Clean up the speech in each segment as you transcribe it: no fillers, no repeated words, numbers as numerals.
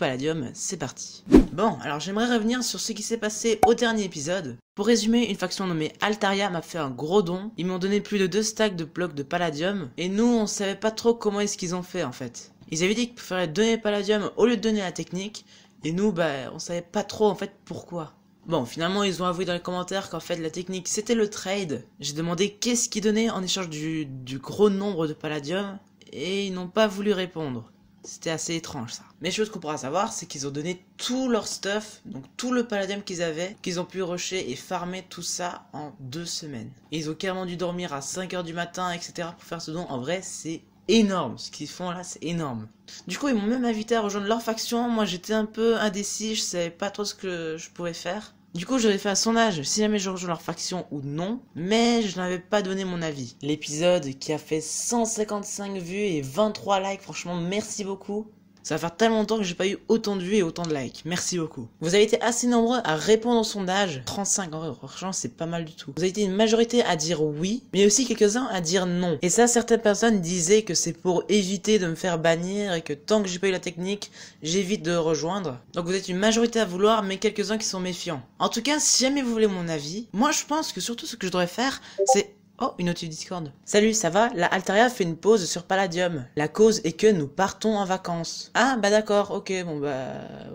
palladium, c'est parti. Bon, alors j'aimerais revenir sur ce qui s'est passé au dernier épisode. Pour résumer, une faction nommée Altaria m'a fait un gros don. Ils m'ont donné plus de 2 stacks de blocs de palladium. Et nous, on savait pas trop comment est-ce qu'ils ont fait en fait. Ils avaient dit qu'ils préféraient donner le palladium au lieu de donner la technique. Et nous, on savait pas trop en fait pourquoi. Bon, finalement, ils ont avoué dans les commentaires qu'en fait, la technique, c'était le trade. J'ai demandé qu'est-ce qu'ils donnaient en échange du gros nombre de palladium. Et ils n'ont pas voulu répondre. C'était assez étrange ça. Mais chose qu'on pourra savoir, c'est qu'ils ont donné tout leur stuff, donc tout le palladium qu'ils avaient, qu'ils ont pu rusher et farmer tout ça en 2 semaines. Et ils ont carrément dû dormir à 5h du matin, etc. pour faire ce don. En vrai, c'est énorme. Ce qu'ils font là, c'est énorme. Du coup, ils m'ont même invité à rejoindre leur faction. Moi, j'étais un peu indécis, je savais pas trop ce que je pouvais faire. Du coup, j'avais fait un sondage si jamais je rejoins leur faction ou non, mais je n'avais pas donné mon avis. L'épisode qui a fait 155 vues et 23 likes, franchement, merci beaucoup. Ça va faire tellement longtemps que j'ai pas eu autant de vues et autant de likes. Merci beaucoup. Vous avez été assez nombreux à répondre au sondage. 35 en vrai, franchement, c'est pas mal du tout. Vous avez été une majorité à dire oui, mais aussi quelques-uns à dire non. Et ça, certaines personnes disaient que c'est pour éviter de me faire bannir et que tant que j'ai pas eu la technique, j'évite de rejoindre. Donc vous êtes une majorité à vouloir, mais quelques-uns qui sont méfiants. En tout cas, si jamais vous voulez mon avis, moi je pense que surtout ce que je devrais faire, c'est... Oh, une notif Discord. Salut, ça va? La Altaria fait une pause sur Palladium. La cause est que nous partons en vacances. Ah, bah d'accord, ok,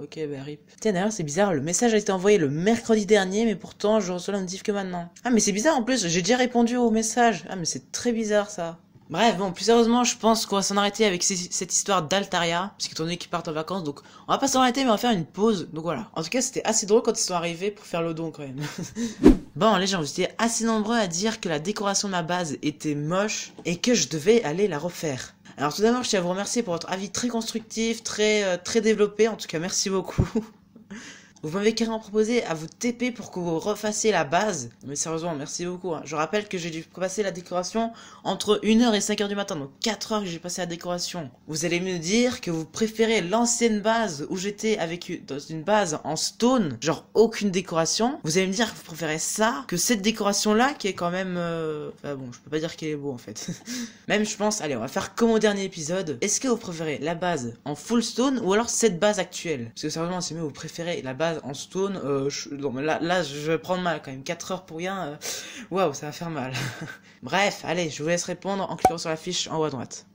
ok, rip. Tiens, d'ailleurs, c'est bizarre, le message a été envoyé le mercredi dernier, mais pourtant, je reçois la notif que maintenant. Ah, mais c'est bizarre en plus, j'ai déjà répondu au message. Ah, mais c'est très bizarre ça. Bref, bon, plus sérieusement, je pense qu'on va s'en arrêter avec cette histoire d'Altaria, parce qu'étant donné qu'ils partent en vacances, donc on va pas s'en arrêter, mais on va faire une pause, donc voilà. En tout cas, c'était assez drôle quand ils sont arrivés pour faire le don, quand même. Bon, les gens, vous étiez assez nombreux à dire que la décoration de ma base était moche, et que je devais aller la refaire. Alors tout d'abord, je tiens à vous remercier pour votre avis très constructif, très développé, en tout cas, merci beaucoup. Vous m'avez carrément proposé à vous TP pour que vous refassiez la base. Mais sérieusement, merci beaucoup. Hein. Je rappelle que j'ai dû passer la décoration entre 1h et 5h du matin. Donc 4 heures que j'ai passé la décoration. Vous allez me dire que vous préférez l'ancienne base où j'étais dans une base en stone. Genre aucune décoration. Vous allez me dire que vous préférez ça que cette décoration-là qui est quand même... Enfin bon, je peux pas dire qu'elle est beau en fait. Même je pense, allez, on va faire comme au dernier épisode. Est-ce que vous préférez la base en full stone ou alors cette base actuelle? Parce que sérieusement, c'est mieux, vous préférez la base en stone, non mais là je vais prendre mal quand même, 4 heures pour rien, waouh, ça va faire mal. Bref, allez, je vous laisse répondre en cliquant sur la fiche en haut à droite.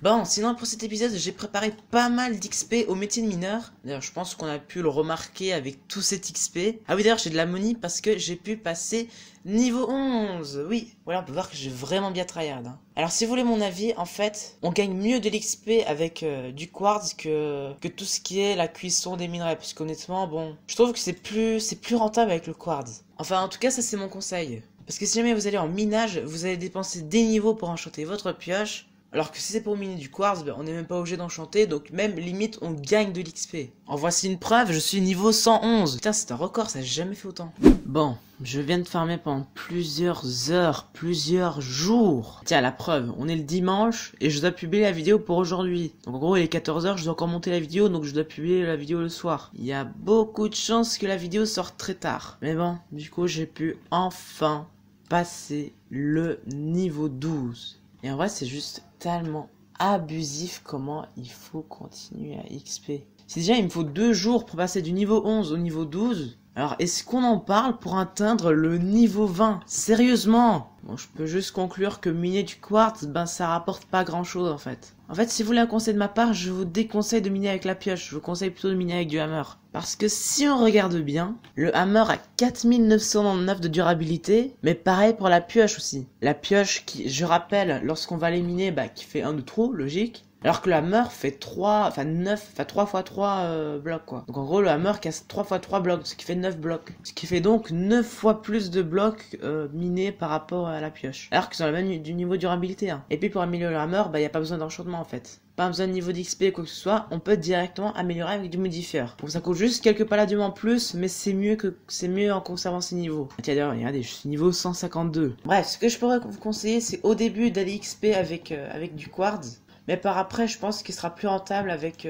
Bon, sinon pour cet épisode, j'ai préparé pas mal d'XP au métier de mineur. D'ailleurs, je pense qu'on a pu le remarquer avec tout cet XP. Ah oui, d'ailleurs, j'ai de la money parce que j'ai pu passer niveau 11. Oui, voilà, on peut voir que j'ai vraiment bien tryhard. Hein. Alors, si vous voulez mon avis, en fait, on gagne mieux de l'XP avec du quartz que tout ce qui est la cuisson des minerais. Parce qu'honnêtement, bon, je trouve que c'est plus rentable avec le quartz. Enfin, en tout cas, ça c'est mon conseil. Parce que si jamais vous allez en minage, vous allez dépenser des niveaux pour enchanter votre pioche. Alors que si c'est pour miner du quartz, on n'est même pas obligé d'enchanter, donc même limite on gagne de l'XP. En voici une preuve, je suis niveau 111. Putain, c'est un record, ça j'ai jamais fait autant. Bon, je viens de farmer pendant plusieurs heures, plusieurs jours. Tiens, la preuve, on est le dimanche et je dois publier la vidéo pour aujourd'hui. Donc en gros, il est 14h, je dois encore monter la vidéo, donc je dois publier la vidéo le soir. Il y a beaucoup de chances que la vidéo sorte très tard. Mais bon, du coup, j'ai pu enfin passer le niveau 12. Et en vrai, c'est juste tellement abusif comment il faut continuer à XP. Si déjà il me faut 2 jours pour passer du niveau 11 au niveau 12, alors est-ce qu'on en parle pour atteindre le niveau 20? Sérieusement? Bon, je peux juste conclure que miner du quartz, ça rapporte pas grand chose en fait. En fait, si vous voulez un conseil de ma part, je vous déconseille de miner avec la pioche, je vous conseille plutôt de miner avec du hammer. Parce que si on regarde bien, le hammer a 4999 de durabilité, mais pareil pour la pioche aussi. La pioche qui, je rappelle, lorsqu'on va les miner, qui fait 1 de trop, logique. Alors que le hammer fait 3 x 3 blocs quoi. Donc en gros le hammer casse 3 x 3 blocs, ce qui fait 9 blocs. Ce qui fait donc 9 fois plus de blocs minés par rapport à la pioche. Alors qu'ils ont la même du niveau durabilité. Hein. Et puis pour améliorer le hammer, y a pas besoin d'enchantement en fait. Pas besoin de niveau d'XP ou quoi que ce soit, on peut directement améliorer avec du modifieur. Donc ça coûte juste quelques palladium en plus, mais c'est mieux en conservant ses niveaux. Tiens d'ailleurs, regardez, je suis niveau 152. Bref, ce que je pourrais vous conseiller, c'est au début d'aller XP avec du quartz. Mais par après, je pense qu'il sera plus rentable avec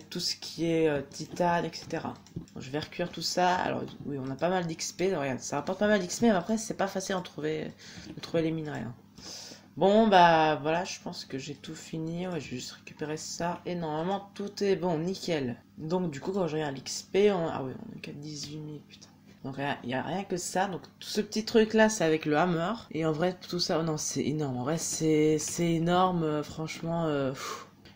tout ce qui est titane, etc. Bon, je vais recuire tout ça. Alors oui, on a pas mal d'XP. Regarde, ça rapporte pas mal d'XP, mais après, c'est pas facile de trouver les minerais. Hein. Bon, bah voilà, je pense que j'ai tout fini. Ouais, je vais juste récupérer ça. Et normalement, tout est bon, nickel. Donc, du coup, quand je regarde l'XP, ah oui, on est qu'à 18 000, putain. Donc, il y a rien que ça. Donc, tout ce petit truc-là, c'est avec le hammer. Et en vrai, tout ça, oh non, c'est énorme. En vrai, c'est énorme, franchement.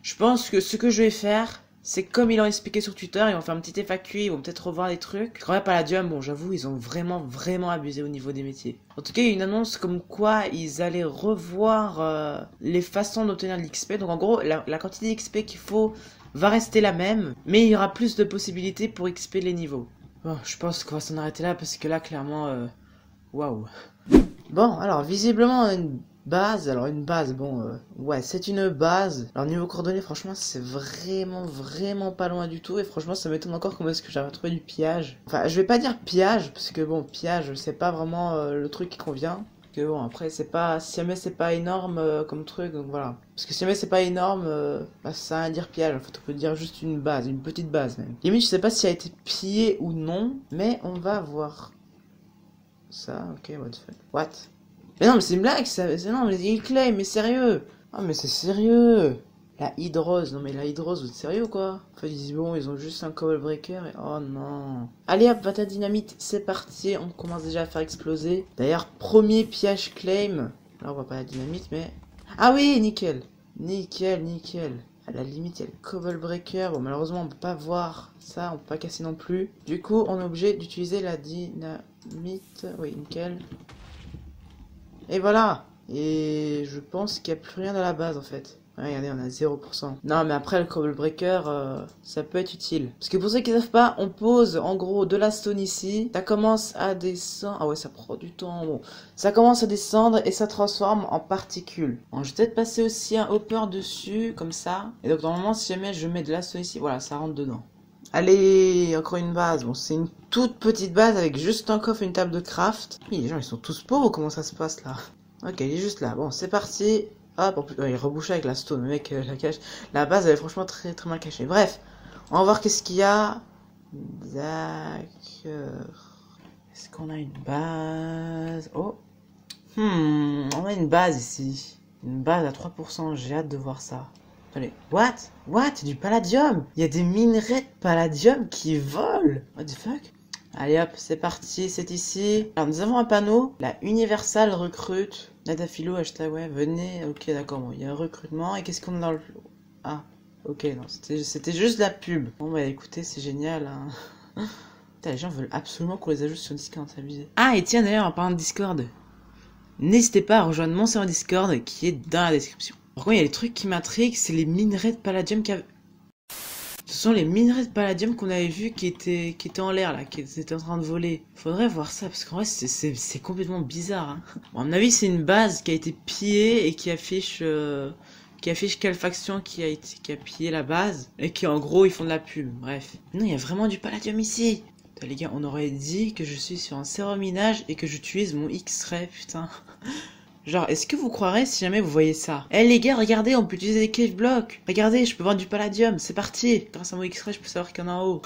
Je pense que ce que je vais faire, c'est comme ils l'ont expliqué sur Twitter, ils vont faire un petit FAQ, ils vont peut-être revoir des trucs. Quand même, Palladium, bon, j'avoue, ils ont vraiment abusé au niveau des métiers. En tout cas, il y a une annonce comme quoi ils allaient revoir les façons d'obtenir de l'XP. Donc en gros, la quantité d'XP qu'il faut va rester la même, mais il y aura plus de possibilités pour XP les niveaux. Bon, je pense qu'on va s'en arrêter là parce que là, clairement, waouh. Bon, alors visiblement une base, bon, ouais, c'est une base. Alors niveau coordonnées, franchement, c'est vraiment pas loin du tout. Et franchement, ça m'étonne encore comment est-ce que j'avais trouvé du pillage. Enfin, je vais pas dire pillage, parce que bon, pillage, c'est pas vraiment le truc qui convient. Parce que bon, après, c'est pas, si jamais c'est pas énorme comme truc, donc voilà. Parce que si jamais c'est pas énorme, bah, ça veut rien dire pillage. En fait, on peut dire juste une base, une petite base même. Limite, je sais pas si elle a été pillée ou non, mais on va voir. Ça, ok, what the fuck. What? Mais non, mais c'est une blague, ça. Non, mais il claim, mais sérieux. Ah, mais c'est sérieux. La hydrose, non mais la hydrose, vous êtes sérieux ou quoi? Enfin, ils disent bon, ils ont juste un cobble breaker et... Oh non. Allez hop, Vata Dynamite, c'est parti, on commence déjà à faire exploser. D'ailleurs, premier pillage claim. Là, on voit pas la dynamite, mais... Ah oui, nickel. Nickel. À la limite, il y a le cobble breaker. Bon, malheureusement, on peut pas voir ça, on peut pas casser non plus. Du coup, on est obligé d'utiliser la dynamite. Oui, nickel. Et voilà. Et je pense qu'il n'y a plus rien dans la base en fait. Ouais, regardez, on a 0%. Non, mais après le cobble breaker, ça peut être utile. Parce que pour ceux qui ne savent pas, on pose en gros de la stone ici. Ça commence à descendre. Ah ouais, ça prend du temps. Bon, ça commence à descendre et ça transforme en particules. Bon, je vais peut-être passer aussi un hopper dessus, comme ça. Et donc normalement, si jamais je mets de la stone ici, voilà, ça rentre dedans. Allez, encore une base. Bon, c'est une toute petite base avec juste un coffre et une table de craft. Oui, les gens, ils sont tous pauvres, comment ça se passe là? Ok, il est juste là. Bon, c'est parti. Hop, en plus, il est rebouché avec la stone. Le mec, la base, elle est franchement très mal cachée. Bref, on va voir qu'est-ce qu'il y a. D'accord. Est-ce qu'on a une base? Oh. On a une base ici. Une base à 3%. J'ai hâte de voir ça. Allez, what? Du palladium? Il y a des minerais de palladium qui volent? What the fuck? Allez hop, c'est parti, c'est ici. Alors nous avons un panneau, la Universal recrute. Natafilo, hashtag ouais, venez. Ok, d'accord, bon, il y a un recrutement. Et qu'est-ce qu'on a dans le... Ah, ok, non, c'était juste la pub. Bon bah écoutez, c'est génial, hein. Putain, les gens veulent absolument qu'on les ajoute sur Discord, c'est abusé. Ah, et tiens d'ailleurs, en parlant de Discord, n'hésitez pas à rejoindre mon serveur Discord qui est dans la description. Par contre, il y a des trucs qui m'intriguent, c'est les minerais de palladium qui avaient... Ce sont les minerais de palladium qu'on avait vus qui étaient en l'air là, qui étaient en train de voler. Faudrait voir ça, parce qu'en vrai c'est complètement bizarre. Hein. Bon, à mon avis c'est une base qui a été pillée et qui affiche quelle faction qui a pillé la base. Et qui en gros ils font de la pub, bref. Non, il y a vraiment du palladium ici. Putain, les gars, on aurait dit que je suis sur un serveur minage et que j'utilise mon X-Ray, putain. Genre, est-ce que vous croirez si jamais vous voyez ça? Eh les gars, regardez, on peut utiliser des cave blocks. Regardez, je peux vendre du palladium, c'est parti. Grâce à mon X-Ray, je peux savoir qu'il y en a en haut.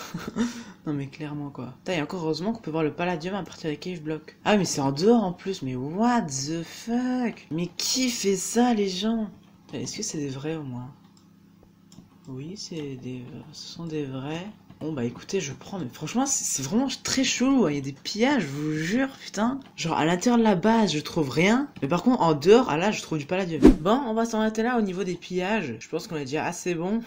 Non mais clairement quoi. Putain, et encore heureusement qu'on peut voir le palladium à partir des cave blocks. Ah mais c'est en dehors en plus, mais what the fuck? Mais qui fait ça les gens? Est-ce que c'est des vrais au moins? Oui, ce sont des vrais. Bon bah écoutez, je prends, mais franchement c'est vraiment très chelou, hein. Il y a des pillages, je vous jure, putain. Genre à l'intérieur de la base je trouve rien, mais par contre en dehors, là je trouve du palladium. Bon, on va s'en arrêter là au niveau des pillages, je pense qu'on est déjà assez bon.